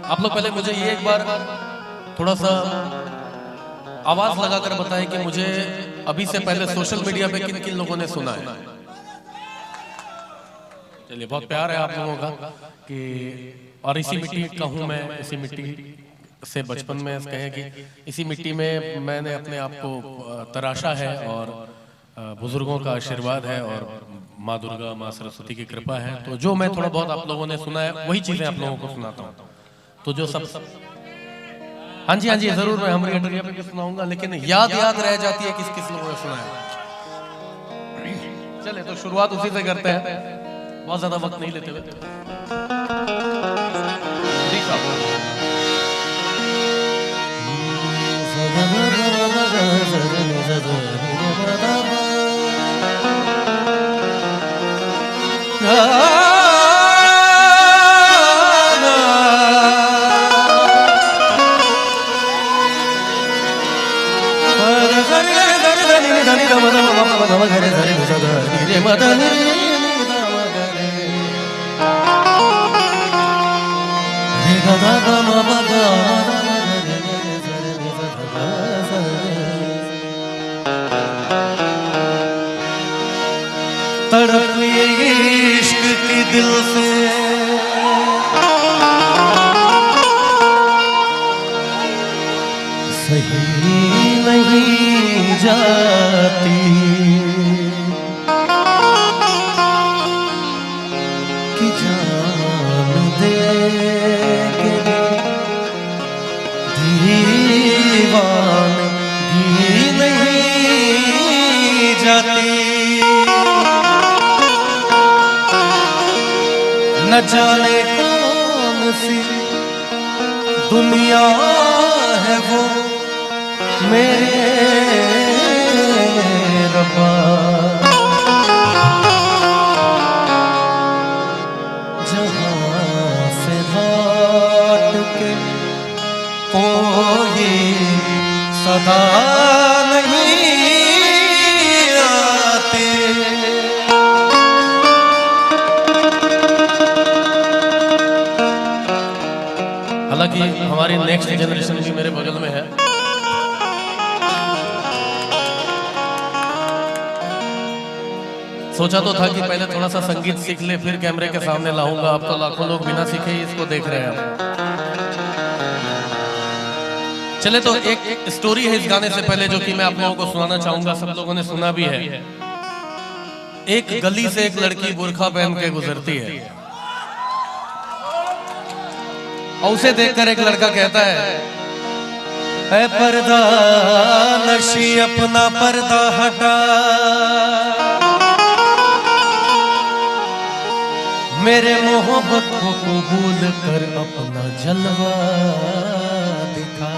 आप लोग पहले मुझे ये एक बार थोड़ा सा आवाज लगाकर बताएं कि मुझे अभी से पहले सोशल मीडिया पे किन किन लोगों ने सुना है। चलिए, बहुत प्यार है आप लोगों का कि और इसी मिट्टी का हूँ मैं, इसी मिट्टी से बचपन में कहें कि इसी मिट्टी में मैंने अपने आप को तराशा है और बुजुर्गों का आशीर्वाद है और माँ दुर्गा माँ सरस्वती की कृपा है। तो जो मैं थोड़ा बहुत आप लोगों ने सुना है वही चीजें आप लोगों को सुनाता हूँ। तो जो सब हाँ जी जरूर मैं हमारी अटरिया पे भी सुनाऊंगा, लेकिन याद रह जाती है किस किस लोगों ने सुना है। चले तो शुरुआत उसी से करते हैं, बहुत ज्यादा वक्त नहीं लेते हुए। तड़प इश्क की दिल से सही नहीं जाती कि जान दे के दीवानगी नहीं जाती। न जाने कौन सी दुनिया है वो मेरे रब्बा, जहाँ से लौट के कोई सदा नहीं आते। हालांकि हमारी नेक्स्ट जनरेशन भी मेरे बगल में है। सोचा तो था कि पहले थोड़ा सा संगीत सीख ले फिर कैमरे के सामने लाऊंगा। अब तो लाखों लोग बिना सीखे ही इसको देख रहे हैं। चले तो एक स्टोरी है इस गाने से पहले जो कि मैं आप लोगों को सुनाना चाहूंगा। सब लोगों ने सुना भी है। एक गली से एक लड़की बुर्खा पहन के गुजरती है और उसे देखकर एक लड़का कहता है, ऐ पर्दा नशी अपना पर्दा हटा, मेरे मोहब्बत को कबूल कर अपना जलवा दिखा।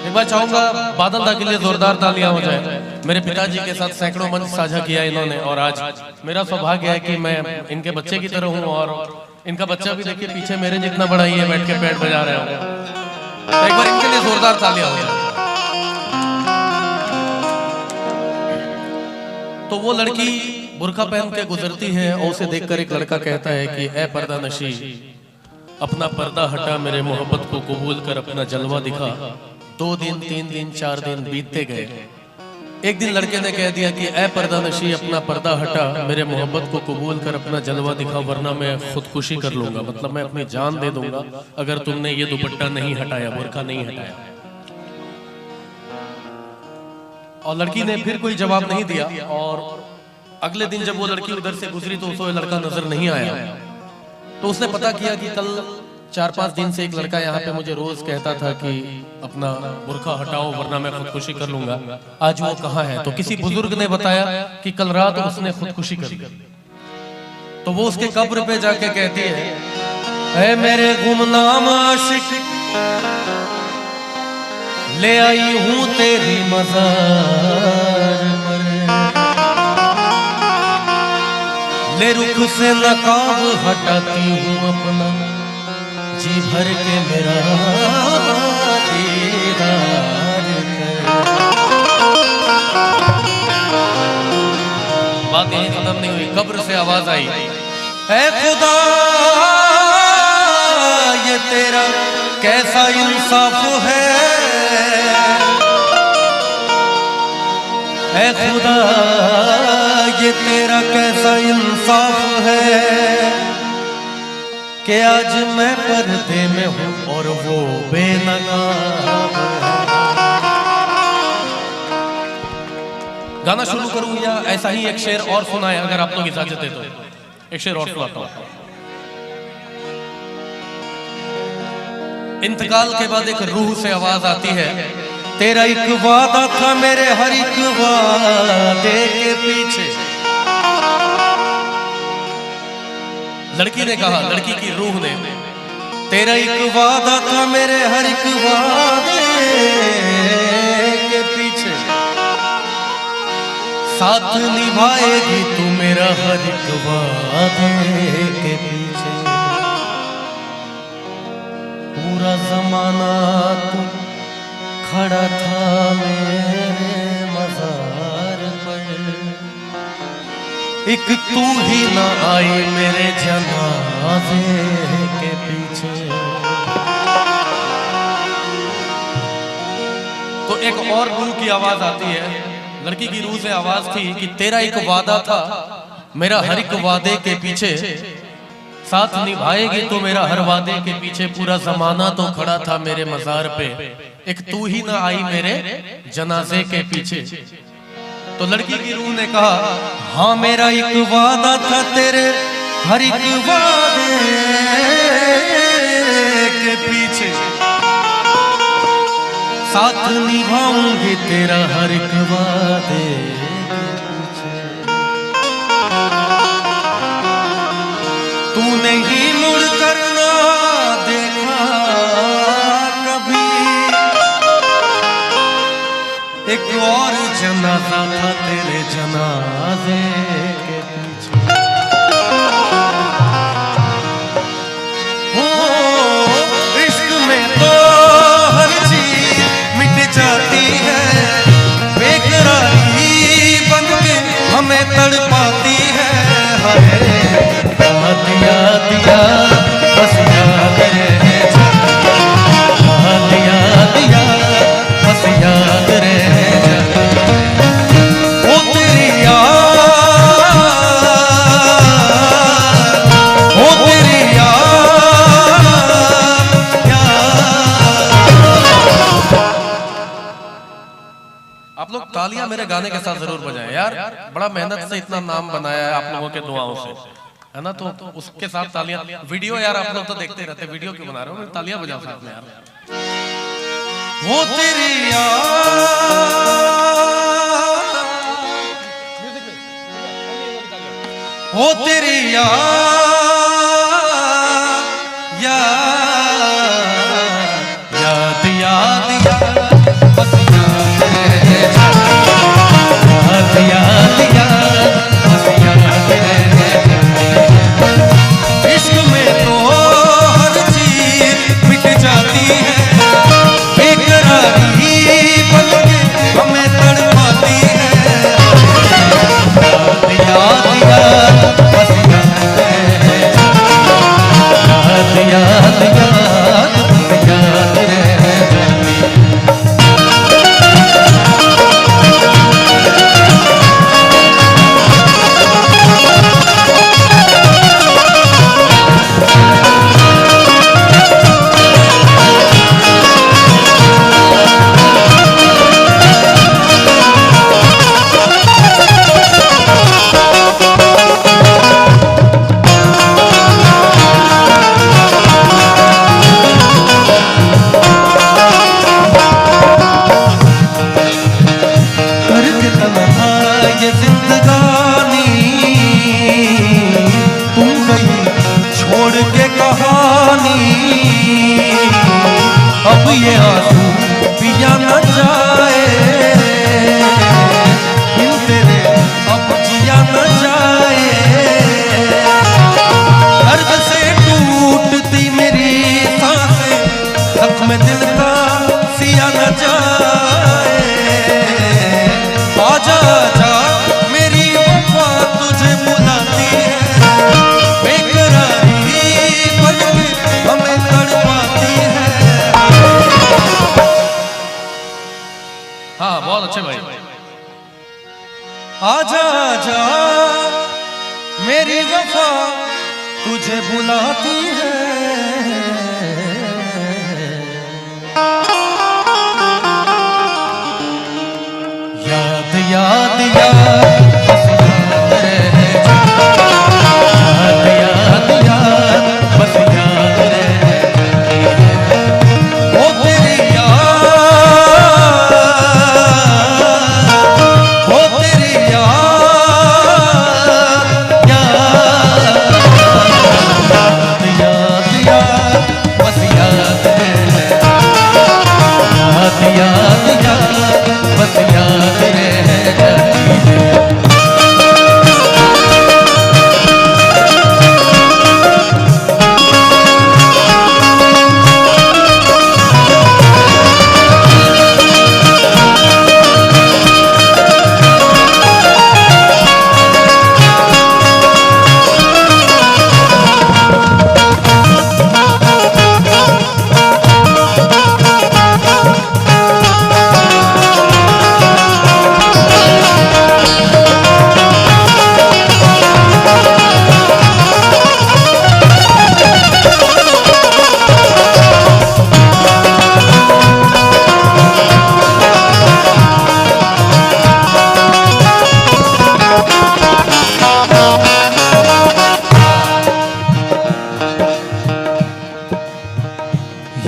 एक बार चाहूंगा बादल दा के लिए जोरदार तालियां हो जाए। मेरे पिताजी के साथ सैकड़ों मंच साझा किया इन्होंने और आज मेरा सौभाग्य है कि मैं इनके बच्चे की तरह हूं और इनका बच्चा भी देखिए पीछे मेरे जितना बड़ा ही है, बैठ के पैड बजा रहे हो। तो एक बार इनके लिए जोरदार तालियां हो जाए। तो वो लड़की बुर्का पहन के गुजरती है और उसे देखकर एक लड़का कहता है कि ऐ पर्दा नशी अपना पर्दा हटा, मेरे मोहब्बत को कबूल कर अपना जलवा दिखा। 2 दिन 3 दिन 4 दिन बीतते गए। एक दिन लड़के ने कह दिया कि ऐ पर्दा नशी अपना पर्दा हटा, मेरे मोहब्बत को कबूल कर अपना जलवा दिखा, वरना मैं खुदकुशी कर लूंगा, मतलब मैं अपनी जान दे दूंगा अगर तुमने ये दुपट्टा नहीं हटाया, बुर्का नहीं हटाया। और लड़की ने फिर कोई जवाब नहीं दिया और अगले दिन जब वो लड़की उधर से गुजरी तो उसे लड़का नजर नहीं आया। तो उसने पता किया कि कल 4-5 दिन से एक लड़का यहाँ पे मुझे रोज कहता था कि अपना बुर्का हटाओ वरना मैं खुदकुशी कर लूंगा, आज वो कहाँ है। तो किसी बुजुर्ग ने बताया कि कल रात उसने खुदकुशी कर ली। तो वो उसके कब्र पे जाके कहती है, ऐ मेरे गुमनाम आशिक ले आई हूँ तेरी मज़ार पर, ले रुख से नकाब हटाती हूँ अपना, जी भर के मेरा दीदार कर। बात यही खत्म नहीं हुई, कब्र से आवाज आई, ऐ खुदा ये तेरा कैसा इंसाफ है, ऐ खुदा ये तेरा कैसा इंसाफ है कि आज मैं पर्दे में हूं और वो बेनकाब है। गाना शुरू करूं या ऐसा ही एक शेर और सुनाए? अगर आप लोग इजाजत दे तो एक शेर और सुनाता हूं। इंतकाल के बाद एक रूह से आवाज आती है, तेरा एक वादा था मेरे हर एक वादे के पीछे। लड़की ने कहा, लड़की की रूह ने, तेरा एक वादा था मेरे हर एक वादे के पीछे, साथ निभाएगी तू मेरा हर एक वादे के पीछे। पूरा जमाना तू खड़ा था मेरे मज़ार पर, एक तू ही ना आई मेरे जनाजे के पीछे। तो एक और रूह की आवाज आती है, लड़की की रूह से आवाज थी कि तेरा एक वादा था मेरा हर एक वादे के पीछे, साथ निभाएगी तो मेरा हर वादे के पीछे। पूरा जमाना तो खड़ा था मेरे मजार पे, एक तू ही ना आई मेरे जनाजे के पीछे। तो लड़की की रूह ने कहा, हाँ मेरा एक वादा था तेरे हर एक वादे के पीछे, साथ निभाऊंगी तेरा हर एक वादे के पीछे। तूने ही मुड़ कर ना देखा कभी, एक और जनाजा था तेरे जनाजे के पीछे। हो इश्क में तो हर चीज मिट जाती है, बेकरारी बन के हमें तड़पाती है। दिया दिया बस याद रहे, दिया दिया बस याद रहे, ओ तेरी याद, ओ तेरी याद। आप लोग तालियां मेरे गाने के साथ जरूर बजाएं यार, बड़ा मेहनत से इतना नाम बनाया है आप लोगों के दुआओं से, है ना? तो उसके साथ तालियां। वीडियो यार आप लोग तो देखते रहते, वीडियो क्यों बना रहे हो? तालियां बजाओ साथ में यार। वो तेरी याद, वो तेरी याद, याद याद याद बस याद रहे, याद याद बस याद रहे। इश्क में तो हर चीज मिट जाती है, बेकरारी बन के हमें तड़पाती है। याद याद बस याद रहे, याद याद याद बस याद रहे। अब ये आंसू पिया न जाए, इन तेरे अब जिया न जाए। दर्द से टूटती मेरी सांसें, जख्म दिल का सिया न जाए। आजा आजा मेरी वफा तुझे बुलाती है, मुझे बुलाती है। याद याद याद बस याद रह जाती है। याद याद बस याद रह जाती है। ओ तेरी याद, ओ तेरी याद, याद याद याद बस याद रह जाती है। याद याद बस याद रह जाती है।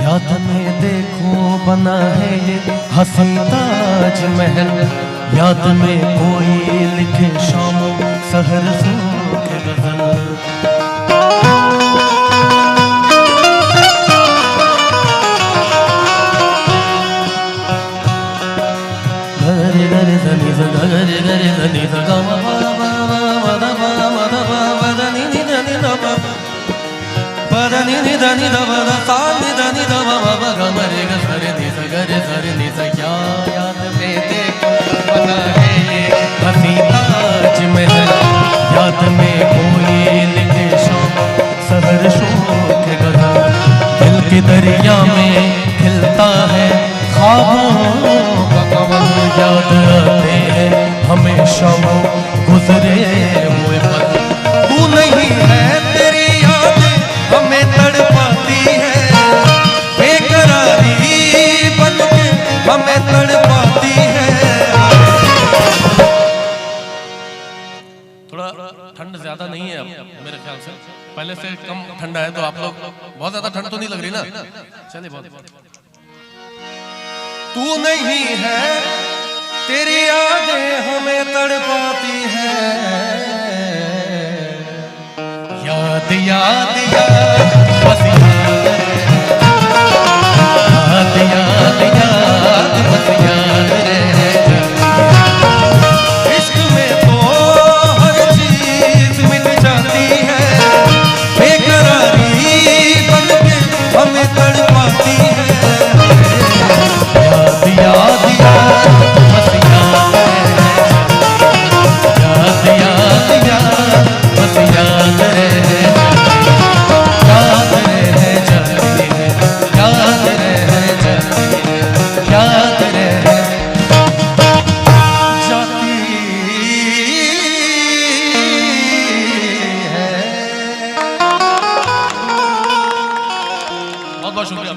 याद में देखो बना है ये हसी ताजमहल। याद में कोई लिखे शाम सहर सूख गजल। गरे गरे धनी सा गरे गरे धनी सा गा मा मा मा मा दा मा मा दा मा मा दा नी नी नी दा मा मा दा नी नी दा नी दा मा दा सा नी दा नी दा मा मा गा मा रे गा सा रे नी सा गा रे सा रे नी सा। क्या याद में देखो बना है ये हसी ताजमहल। याद में कोई लिखे शाम सहर शोक गजल। दिल के दरिया में खिलता है ख्वाबों का कमल। याद आते हैं हमेशा वो गुजरे हुए पल। तू नहीं है तेरी यादें हमें तड़पाती है। बेकरारी बन के हमें तड़पाती है। थोड़ा ठंड ज्यादा नहीं है अब मेरे ख्याल से, पहले से कम ठंडा है। तो आप लोग बहुत ज्यादा ठंड तो नहीं लग रही ना? चलिए बहुत। तू नहीं है तेरी यादें हमें तड़पाती है। याद याद याद बस याद याद याद याद बस याद रह जाती है। इश्क में तो हर चीज मिल जाती है। बेकरारी बन के हमें तड़पाती है। याद याद बस याद याद याद याद बस याद रह याद रह जाती है। याद रह जाती है। याद रह जाती है। बहुत बहुत शुक्रिया।